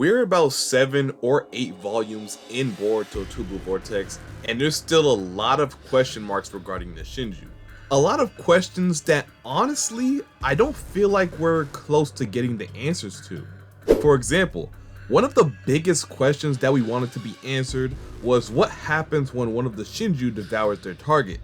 We're about 7 or 8 volumes in Boruto Two Blue Vortex, and there's still a lot of question marks regarding the Shinju. A lot of questions that honestly, I don't feel like we're close to getting the answers to. For example, one of the biggest questions that we wanted to be answered was what happens when one of the Shinju devours their target.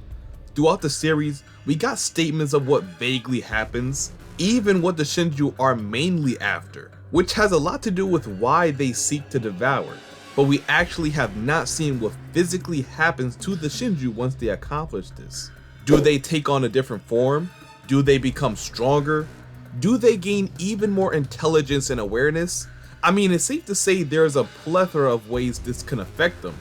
Throughout the series, we got statements of what vaguely happens, even what the Shinju are mainly after, which has a lot to do with why they seek to devour, but we actually have not seen what physically happens to the Shinju once they accomplish this. Do they take on a different form? Do they become stronger? Do they gain even more intelligence and awareness? I mean, it's safe to say there's a plethora of ways this can affect them.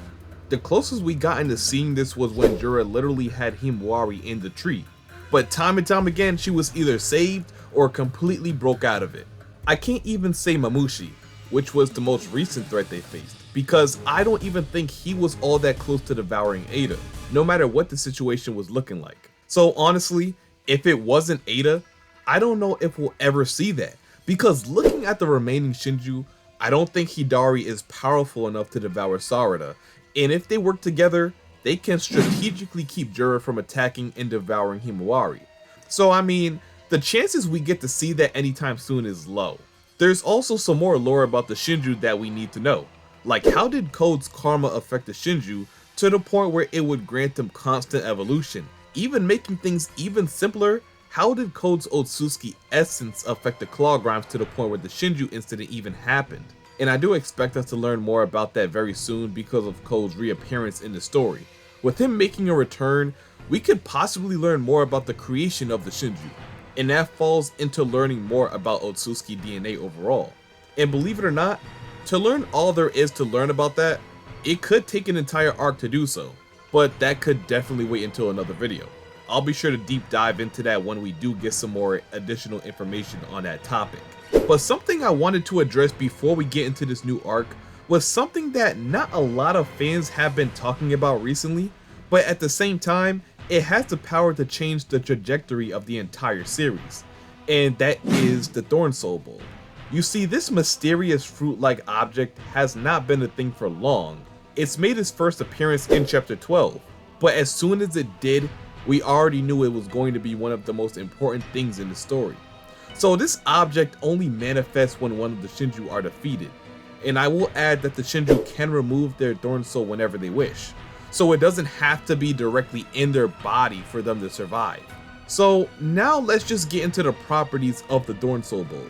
The closest we got into seeing this was when Jura literally had Himawari in the tree, but time and time again she was either saved or completely broke out of it. I can't even say Mamushi, which was the most recent threat they faced, because I don't even think he was all that close to devouring Ada, no matter what the situation was looking like. So honestly, if it wasn't Ada, I don't know if we'll ever see that, because looking at the remaining Shinju, I don't think Hidari is powerful enough to devour Sarada, and if they work together, they can strategically keep Jura from attacking and devouring Himawari. So I mean, the chances we get to see that anytime soon is low. There's also some more lore about the Shinju that we need to know, like how did Code's karma affect the Shinju to the point where it would grant them constant evolution? Even making things even simpler, how did Code's otsutsuki essence affect the claw grinds to the point where the Shinju incident even happened? And I do expect us to learn more about that very soon because of Code's reappearance in the story. With him making a return, we could possibly learn more about the creation of the Shinju, and that falls into learning more about Otsutsuki DNA overall. And believe it or not, to learn all there is to learn about that, it could take an entire arc to do so, but that could definitely wait until another video. I'll be sure to deep dive into that when we do get some more additional information on that topic. But something I wanted to address before we get into this new arc was something that not a lot of fans have been talking about recently, but at the same time, it has the power to change the trajectory of the entire series, and that is the Thorn Soul Bowl. You see, this mysterious fruit-like object has not been a thing for long. It's made its first appearance in chapter 12, but as soon as it did, we already knew it was going to be one of the most important things in the story. So this object only manifests when one of the Shinju are defeated, and I will add that the Shinju can remove their Thorn Soul whenever they wish, so it doesn't have to be directly in their body for them to survive. So now let's just get into the properties of the Thorn Soul Bowl.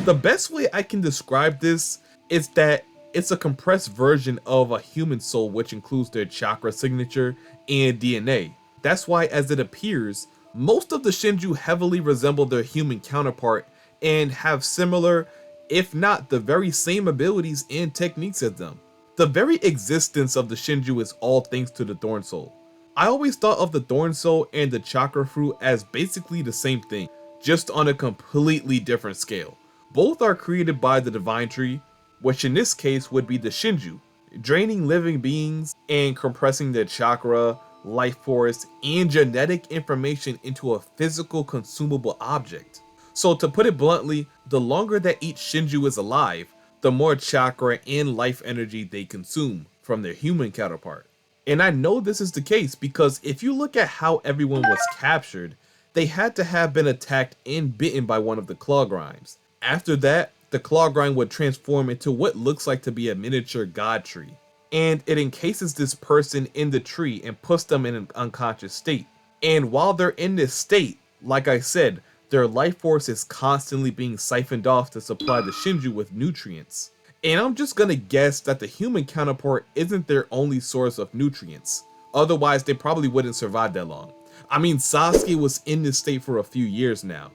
The best way I can describe this is that it's a compressed version of a human soul, which includes their chakra signature and DNA. That's why as it appears, most of the Shinju heavily resemble their human counterpart and have similar, if not the very same abilities and techniques as them. The very existence of the Shinju is all thanks to the Thorn Soul. I always thought of the Thorn Soul and the Chakra fruit as basically the same thing, just on a completely different scale. Both are created by the Divine Tree, which in this case would be the Shinju, draining living beings and compressing their chakra, life force, and genetic information into a physical consumable object. So to put it bluntly, the longer that each Shinju is alive, the more chakra and life energy they consume from their human counterpart. And I know this is the case because if you look at how everyone was captured, they had to have been attacked and bitten by one of the claw grinds. After that, the claw grind would transform into what looks like to be a miniature god tree, and it encases this person in the tree and puts them in an unconscious state. And while they're in this state, like I said, their life force is constantly being siphoned off to supply the Shinju with nutrients. And I'm just gonna guess that the human counterpart isn't their only source of nutrients. Otherwise, they probably wouldn't survive that long. I mean, Sasuke was in this state for a few years now,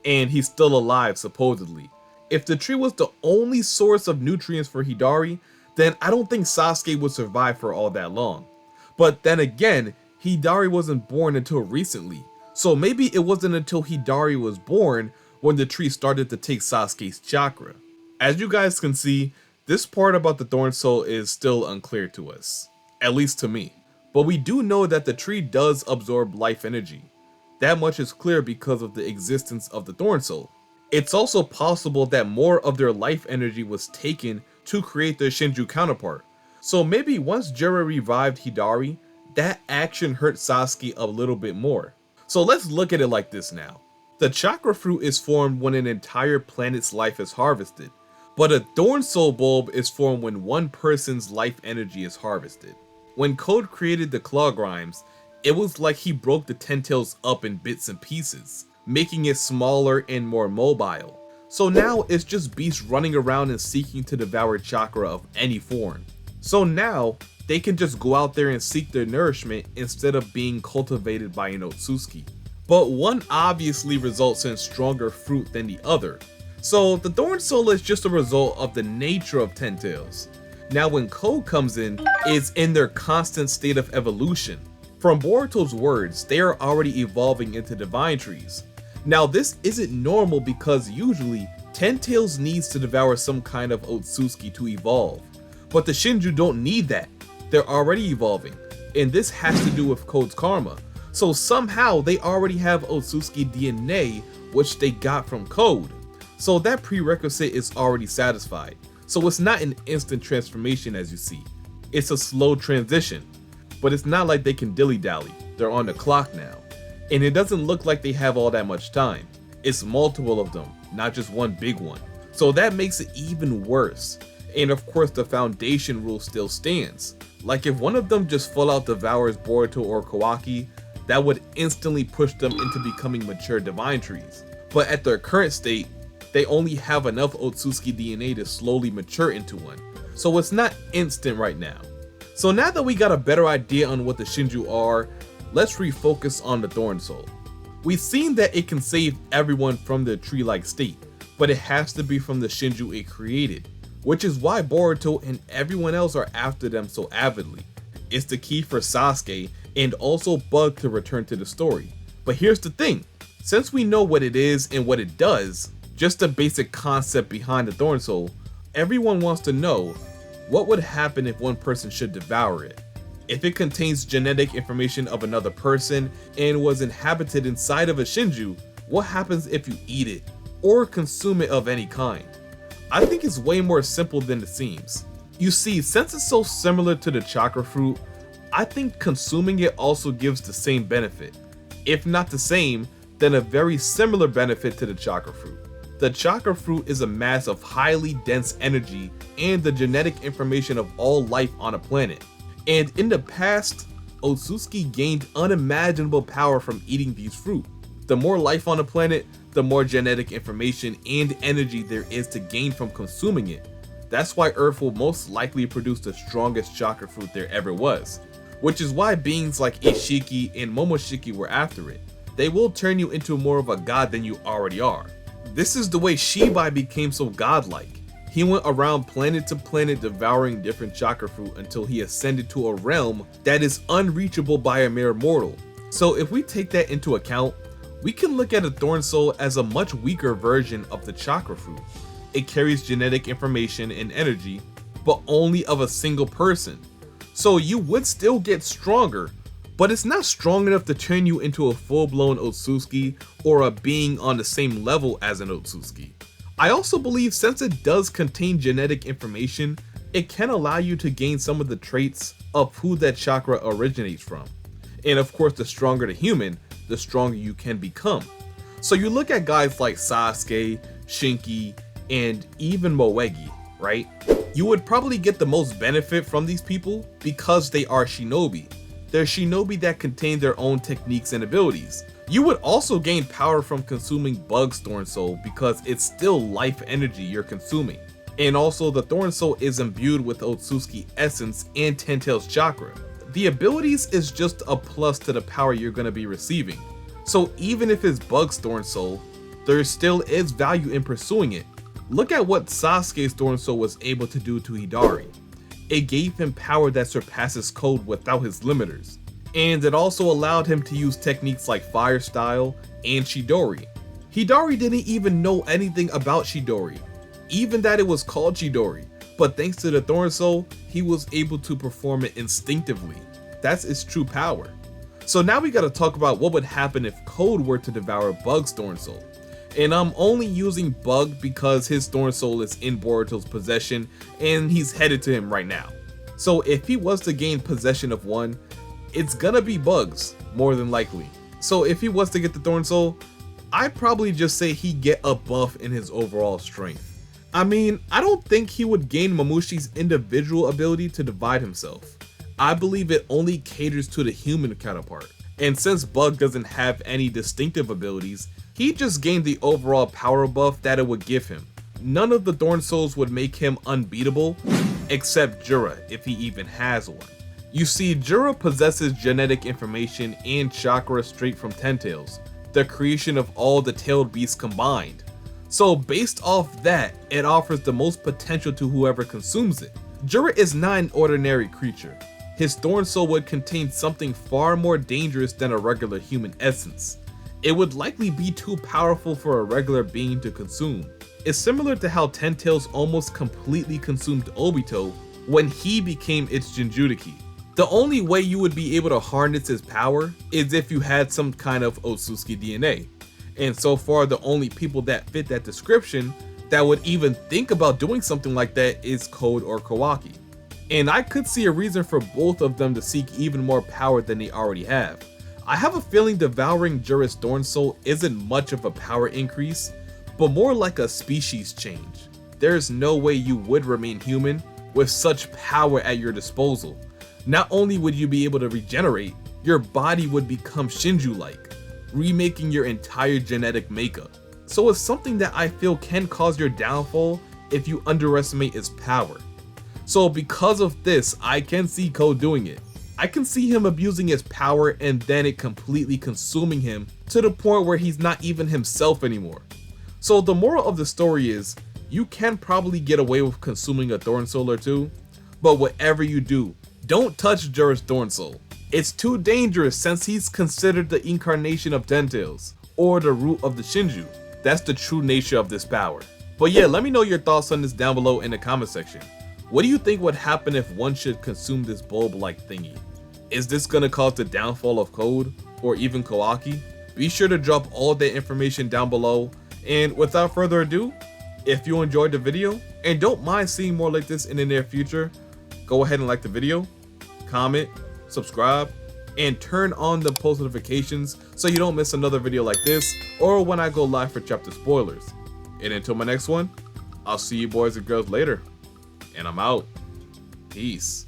and he's still alive supposedly. If the tree was the only source of nutrients for Hidari, then I don't think Sasuke would survive for all that long. But then again, Hidari wasn't born until recently, so maybe it wasn't until Hidari was born when the tree started to take Sasuke's chakra. As you guys can see, this part about the Thorn Soul is still unclear to us, at least to me. But we do know that the tree does absorb life energy. That much is clear because of the existence of the Thorn Soul. It's also possible that more of their life energy was taken to create their Shinju counterpart. So maybe once Jura revived Hidari, that action hurt Sasuke a little bit more. So let's look at it like this now. The chakra fruit is formed when an entire planet's life is harvested, but a Thorn Soul bulb is formed when one person's life energy is harvested. When Code created the Claw Grimes, it was like he broke the Ten Tails up in bits and pieces, making it smaller and more mobile. So now it's just beasts running around and seeking to devour chakra of any form. So now they can just go out there and seek their nourishment instead of being cultivated by an otsutsuki. But one obviously results in stronger fruit than the other. So the Thorn Soul is just a result of the nature of Ten Tails. Now when Code comes in, it's in their constant state of evolution. From Boruto's words, they are already evolving into divine trees. Now this isn't normal because usually Ten Tails needs to devour some kind of otsutsuki to evolve. But the Shinju don't need that. They're already evolving, and this has to do with Code's karma. So somehow they already have otsutsuki DNA, which they got from Code. So that prerequisite is already satisfied. So it's not an instant transformation as you see. It's a slow transition. But it's not like they can dilly-dally. They're on the clock now. And it doesn't look like they have all that much time. It's multiple of them, not just one big one. So that makes it even worse. And of course the foundation rule still stands. Like if one of them just full out devours Boruto or Kawaki, that would instantly push them into becoming mature divine trees. But at their current state, they only have enough otsutsuki DNA to slowly mature into one. So it's not instant right now. So now that we got a better idea on what the Shinju are, let's refocus on the Thorn Soul. We've seen that it can save everyone from their tree-like state, but it has to be from the Shinju it created, which is why Boruto and everyone else are after them so avidly. It's the key for Sasuke and also Bug to return to the story. But here's the thing, since we know what it is and what it does, just the basic concept behind the Thorn Soul, everyone wants to know what would happen if one person should devour it. If it contains genetic information of another person and was inhabited inside of a Shinju, what happens if you eat it or consume it of any kind? I think it's way more simple than it seems. You see, since it's so similar to the chakra fruit, I think consuming it also gives the same benefit. If not the same, then a very similar benefit to the chakra fruit. The chakra fruit is a mass of highly dense energy and the genetic information of all life on a planet. And in the past, otsutsuki gained unimaginable power from eating these fruit. The more life on a planet, the more genetic information and energy there is to gain from consuming it. That's why Earth will most likely produce the strongest chakra fruit there ever was. Which is why beings like Ishiki and Momoshiki were after it. They will turn you into more of a god than you already are. This is the way Shibai became so godlike. He went around planet to planet devouring different chakra fruit until he ascended to a realm that is unreachable by a mere mortal. So if we take that into account, we can look at a Thorn Soul as a much weaker version of the chakra fruit. It carries genetic information and energy, but only of a single person. So you would still get stronger, but it's not strong enough to turn you into a full-blown otsutsuki or a being on the same level as an otsutsuki. I also believe since it does contain genetic information, it can allow you to gain some of the traits of who that chakra originates from. And of course, the stronger the human, the stronger you can become. So you look at guys like Sasuke, Shinki, and even Moegi, right? You would probably get the most benefit from these people because they are shinobi. They're shinobi that contain their own techniques and abilities. You would also gain power from consuming Bug's Thorn Soul because it's still life energy you're consuming. And also the Thorn Soul is imbued with Otsutsuki essence and Ten Tails chakra. The abilities is just a plus to the power you're going to be receiving. So even if it's Bug's Thorn Soul, there still is value in pursuing it. Look at what Sasuke's Thorn Soul was able to do to Hidari. It gave him power that surpasses Code without his limiters. And it also allowed him to use techniques like Fire Style and Chidori. Hidari didn't even know anything about Chidori, even that it was called Chidori, but thanks to the Thorn Soul, he was able to perform it instinctively. That's its true power. So now we gotta talk about what would happen if Code were to devour Bug's Thorn Soul. And I'm only using Bug because his Thorn Soul is in Boruto's possession and he's headed to him right now. So if he was to gain possession of one, it's gonna be Bug's, more than likely. So if he was to get the Thorn Soul, I'd probably just say he'd get a buff in his overall strength. I mean, I don't think he would gain Mamushi's individual ability to divide himself. I believe it only caters to the human counterpart. And since Bug doesn't have any distinctive abilities, he just gained the overall power buff that it would give him. None of the Thorn Souls would make him unbeatable, except Jura, if he even has one. You see, Jura possesses genetic information and chakra straight from Ten Tails, the creation of all the tailed beasts combined. So based off that, it offers the most potential to whoever consumes it. Jura is not an ordinary creature. His Thorn Soul would contain something far more dangerous than a regular human essence. It would likely be too powerful for a regular being to consume. It's similar to how Ten Tails almost completely consumed Obito when he became its Jinchuriki. The only way you would be able to harness his power is if you had some kind of otsutsuki DNA. And so far the only people that fit that description that would even think about doing something like that is Code or Kawaki. And I could see a reason for both of them to seek even more power than they already have. I have a feeling devouring Jura's Thorn Soul isn't much of a power increase, but more like a species change. There's no way you would remain human with such power at your disposal. Not only would you be able to regenerate, your body would become Shinju-like, remaking your entire genetic makeup. So it's something that I feel can cause your downfall if you underestimate its power. So because of this, I can see Code doing it. I can see him abusing his power and then it completely consuming him to the point where he's not even himself anymore. So the moral of the story is, you can probably get away with consuming a Thorn Soul or two, but whatever you do, don't touch Jura's Thorn Soul. It's too dangerous since he's considered the incarnation of Ten Tails, or the root of the Shinju. That's the true nature of this power. But yeah, let me know your thoughts on this down below in the comment section. What do you think would happen if one should consume this bulb-like thingy? Is this gonna cause the downfall of Code, or even Kawaki? Be sure to drop all that information down below, and without further ado, if you enjoyed the video, and don't mind seeing more like this in the near future, go ahead and like the video, comment, subscribe, and turn on the post notifications so you don't miss another video like this, or when I go live for chapter spoilers. And until my next one, I'll see you boys and girls later, and I'm out. Peace.